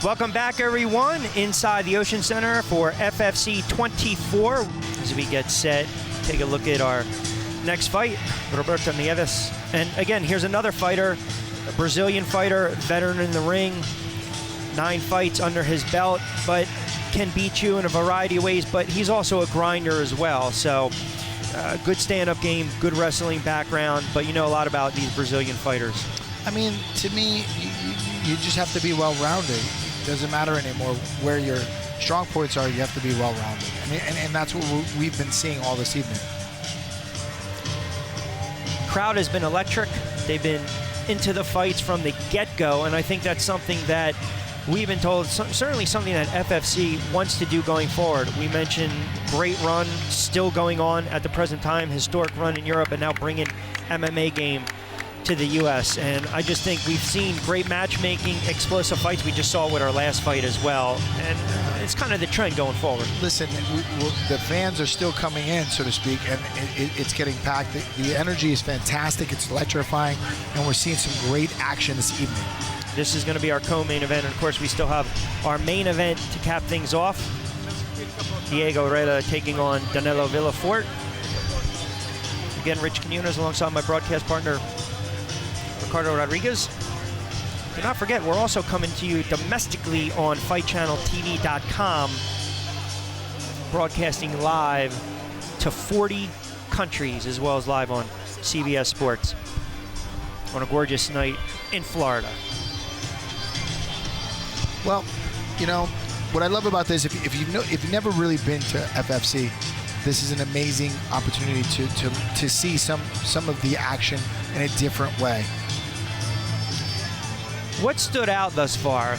Welcome back, everyone, inside the Ocean Center for FFC 24. As we get set, take a look at our next fight, Roberto Neves. And again, here's another fighter, a Brazilian fighter, veteran in the ring, 9 fights under his belt, but can beat you in a variety of ways, but he's also a grinder as well. So good stand-up game, good wrestling background, but you know a lot about these Brazilian fighters. I mean, to me, you just have to be well-rounded. It doesn't matter anymore where your strong points are. You have to be well-rounded. I mean, and that's what we've been seeing all this evening. Crowd has been electric. They've been into the fights from the get-go, and I think that's something that we've been told, certainly something that FFC wants to do going forward. We mentioned great run still going on at the present time, historic run in Europe, and now bringing MMA game to the U.S. And I just think we've seen great matchmaking, explosive fights. We just saw with our last fight as well, and it's kind of the trend going forward. Listen, the fans are still coming in, so to speak, and it's getting packed. The energy is fantastic. It's electrifying, and we're seeing some great action this evening. This is going to be our co-main event, and of course we still have our main event to cap things off. Diego Herrera taking on Danilo Villafort. Again, Rich Quinones alongside my broadcast partner Ricardo Rodriguez. Do not forget, we're also coming to you domestically on FightChannelTV.com, broadcasting live to 40 countries, as well as live on CBS Sports on a gorgeous night in Florida. Well, you know, what I love about this, if you've never really been to FFC, this is an amazing opportunity to see some of the action in a different way. What stood out thus far? A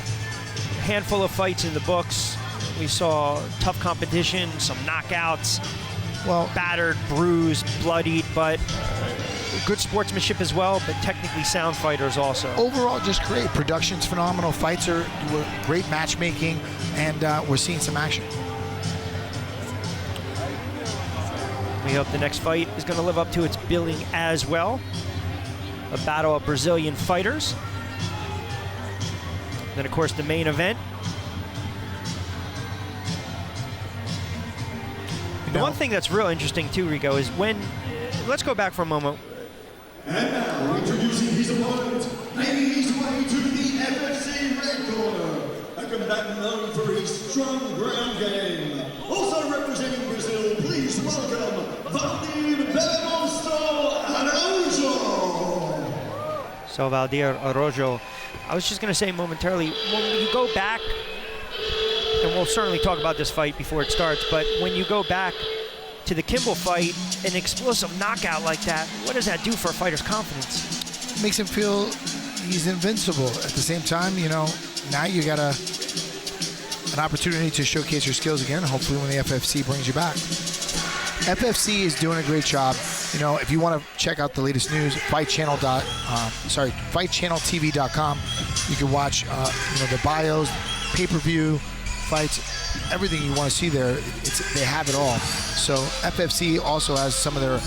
handful of fights in the books. We saw tough competition, some knockouts, well, battered, bruised, bloodied, but good sportsmanship as well, but technically sound fighters also. Overall, just great. Production's phenomenal. Fights were great matchmaking, and we're seeing some action. We hope the next fight is going to live up to its billing as well. A battle of Brazilian fighters. Then, of course, the main event. The one thing that's real interesting, too, Rico, is when... let's go back for a moment. And now, introducing his opponent, making his way to the FFC red corner, a combatant known for his strong ground game. Also representing Brazil, please welcome Valdir Araujo. So Valdir Araujo, I was just going to say momentarily, when you go back, and we'll certainly talk about this fight before it starts, but when you go back to the Kimball fight, an explosive knockout like that, what does that do for a fighter's confidence? It makes him feel he's invincible. At the same time, you know, now you got an opportunity to showcase your skills again, hopefully when the FFC brings you back. FFC is doing a great job. You know, if you want to check out the latest news, FightChannelTV.com. You can watch, you know, the bios, pay-per-view, fights, everything you want to see there. They have it all. So FFC also has some of their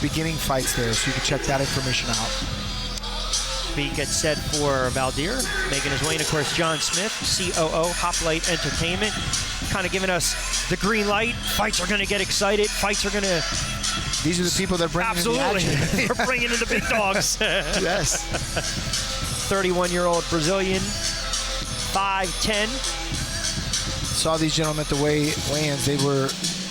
beginning fights there, so you can check that information out. We get set for Valdir, making his way in, of course, John Smith, COO, Hoplite Entertainment, kind of giving us the green light. Fights are going to get excited. Fights are going to... These are the people that bring in the action. They're bringing in the big dogs. Yes. 31-year-old Brazilian, 5'10". Saw these gentlemen at the weigh-ins. They were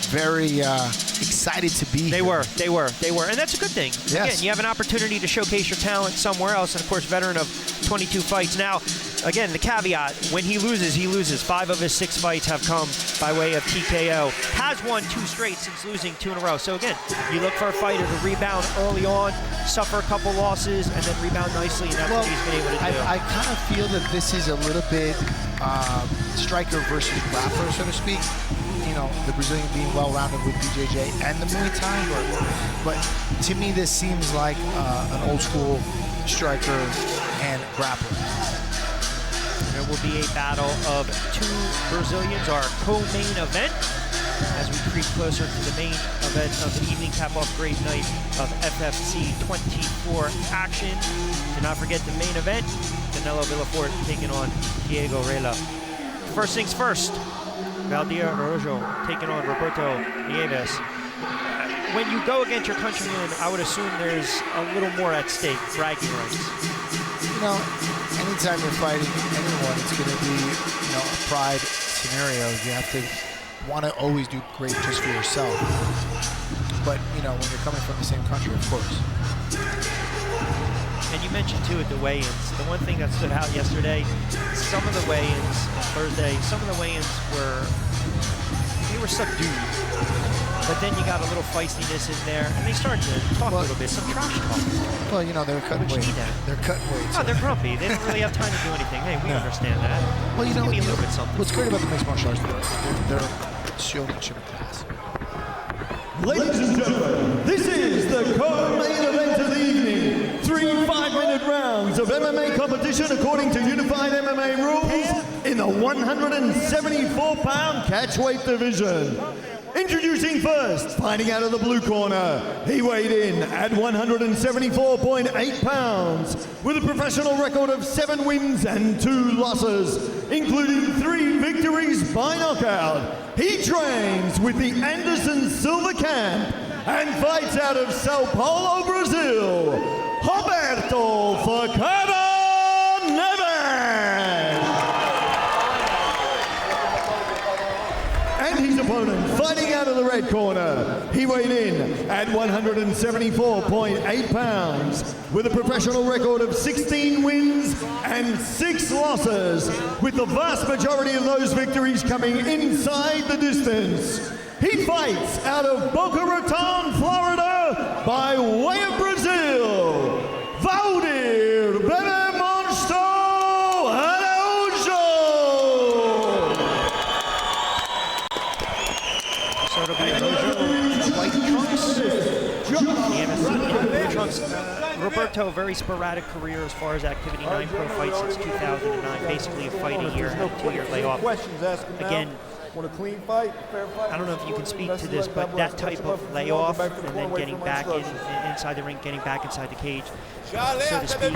very excited to be here. They were. And that's a good thing. Yes. Again, you have an opportunity to showcase your talent somewhere else. And, of course, veteran of 22 fights. Now, again, the caveat, when he loses, he loses. 5 of his 6 fights have come by way of TKO. Has won 2 straight since losing 2 in a row. So, again, you look for a fighter to rebound early on, suffer a couple losses, and then rebound nicely, and that's what he's been able to do. I kind of feel that this is a little bit striker versus grappler, so to speak. You know, the Brazilian being well-rounded with BJJ and the Muay Thai. But to me, this seems like an old-school striker and grappler. There will be a battle of 2 Brazilians, our co-main event, as we creep closer to the main event of the evening, cap off great night of FFC 24 action. Do not forget the main event, Canelo Villafort taking on Diego Rela. First things first, Valdir Araujo taking on Roberto Neves. When you go against your countrymen, I would assume there's a little more at stake, bragging rights. You know, anytime you're fighting anyone, it's going to be, you know, a pride scenario. You have to want to always do great just for yourself. But, you know, when you're coming from the same country, of course. And you mentioned, too, at the weigh-ins, the one thing that stood out yesterday, some of the weigh-ins on Thursday, some of the weigh-ins were subdued. But then you got a little feistiness in there, and they started to talk a little bit, some trash talk. Well, you know, they're cutting weight. They're cutting weight. Oh, they're grumpy. They don't really have time to do anything. Hey, we understand that. Well, you know, a little bit something. What's great about the mixed martial arts, they're showmanship class. Ladies and gentlemen, this is the co-main event of the evening. 3 5-minute rounds of MMA competition according to unified MMA rules in the 174-pound catchweight division. Introducing first, fighting out of the blue corner. He weighed in at 174.8 pounds with a professional record of 7 wins and 2 losses, including 3 victories by knockout. He trains with the Anderson Silva Camp and fights out of Sao Paulo, Brazil, Roberto Neves. And his opponent, fighting out of the red corner, he weighed in at 174.8 pounds with a professional record of 16 wins and 6 losses, with the vast majority of those victories coming inside the distance. He fights out of Boca Raton, Florida, by way of Brazil, Valdir Araujo. So it'll be Araujo, white trunks. Roberto, very sporadic career as far as activity. 9 pro fights since 2009, basically a fight a year, and a 2-year layoff. Again, Want a clean fight, fair fight? I don't know if you can speak to this, but that type of layoff and then getting back inside the ring, getting back inside the cage, so to speak,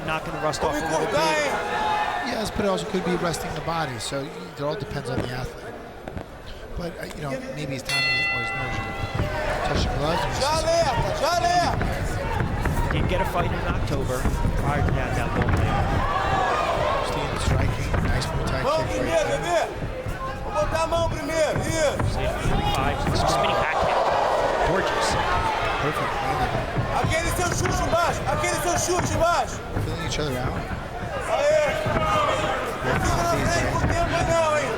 knocking the rust off a little bit. Yes, but it also could be resting the body, so it all depends on the athlete. But, you know, maybe his timing or his nerves are touching gloves. He did get a fight in October. Prior to that long layoff. Staying striking, nice Muay Thai kick right there. Botar a mão primeiro, isso. Spinning backhand. Gorgeous. Perfect. Aquele seu chute embaixo, Feeling each other out. Aê. Não fica na frente por tempo não, hein.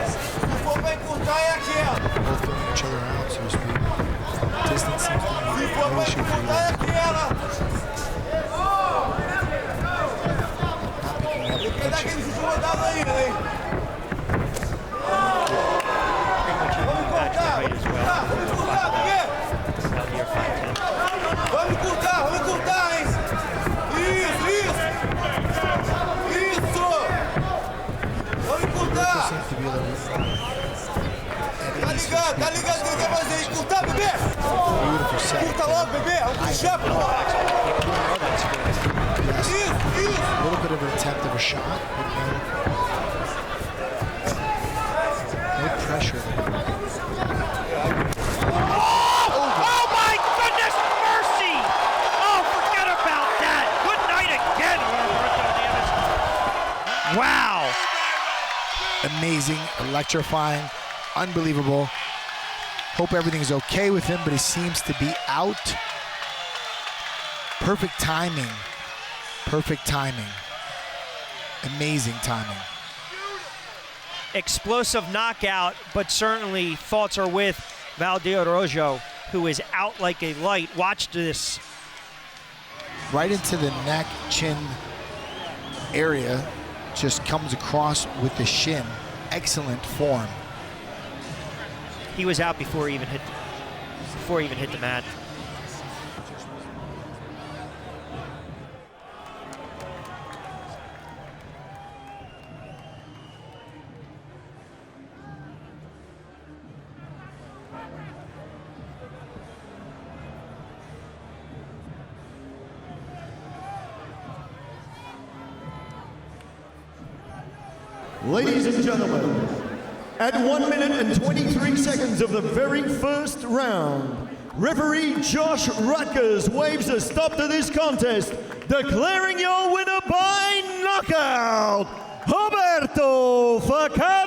Se for pra encurtar é aquela. Both feeling each other out, so to speak. Distance seems to be Se for no pra issue for encurtar é you. aquela. Not picking up Tem que dar aquele chute rodado ainda, hein. Vamos encurtar, hein? Isso! Vamos encurtar! Tá ligado o que ele quer fazer? Encurtar, bebê! Encurta logo, bebê! Vamos puxar, pô! Isso! A little bit of an attempt of a shot, but no pressure. Wow! Amazing, electrifying, unbelievable. Hope everything's okay with him, but he seems to be out. Perfect timing. Perfect timing. Amazing timing. Explosive knockout, but certainly thoughts are with Valdir Araujo, who is out like a light. Watch this. Right into the neck, chin area. Just comes across with the shin. Excellent form. He was out before he even hit the mat. Ladies and gentlemen, at 1 minute and 23 seconds of the very first round, referee Josh Rutgers waves a stop to this contest, declaring your winner by knockout, Roberto Neves.